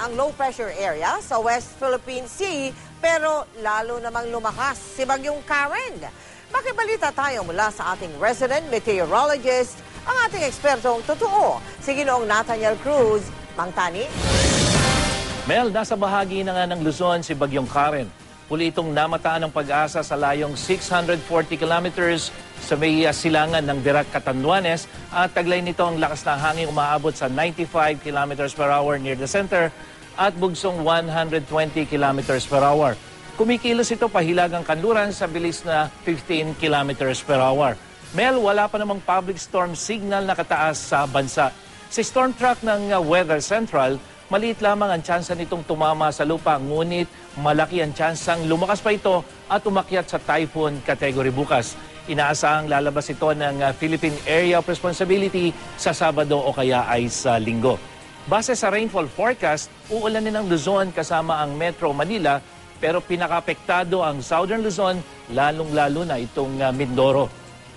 na ang low pressure area sa West Philippine Sea pero lalo namang lumakas si Bagyong Karen. Makibalita tayo mula sa ating resident meteorologist, ang ating ekspertong totoo, si Ginoong Nathaniel Cruz. Mang Tani. Mel, nasa bahagi na nga ng Luzon si Bagyong Karen. Muli itong namataan ng pag-asa sa layong 640 kilometers sa may silangan ng Dirac, Catanduanes at taglay nito ang lakas ng hangin umaabot sa 95 kilometers per hour near the center at bugsong 120 kilometers per hour. Kumikilos ito pahilagang kanluran sa bilis na 15 kilometers per hour. Mel, wala pa namang public storm signal na kataas sa bansa. Sa storm track ng Weather Central, maliit lamang ang tsansa nitong tumama sa lupa, ngunit malaki ang tsansang lumakas pa ito at umakyat sa typhoon category bukas. Inaasahang lalabas ito ng Philippine Area of Responsibility sa Sabado o kaya ay sa Linggo. Base sa rainfall forecast, uulanin ng Luzon kasama ang Metro Manila pero pinakaapektado ang Southern Luzon, lalong-lalo na itong Mindoro.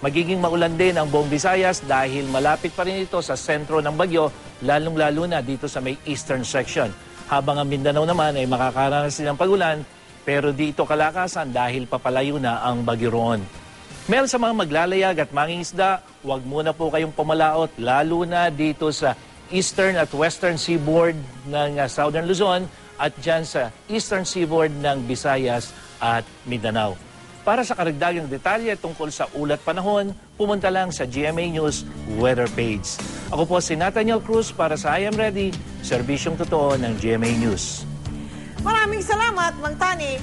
Magiging maulan din ang buong Visayas dahil malapit pa rin ito sa sentro ng bagyo, lalong-lalo na dito sa may eastern section. Habang ang Mindanao naman ay makakaranas din ng pagulan, pero dito kalakasan dahil papalayo na ang bagyo roon. Mel, sa mga maglalayag at mangingisda, huwag muna po kayong pumalaot, lalo na dito sa eastern at western seaboard ng Southern Luzon at dyan sa eastern seaboard ng Visayas at Mindanao. Para sa karagdagang detalye tungkol sa ulat panahon, pumunta lang sa GMA News weather page. Ako po si Nathaniel Cruz para sa I Am Ready, serbisyong totoo ng GMA News. Maraming salamat, Mang Tani.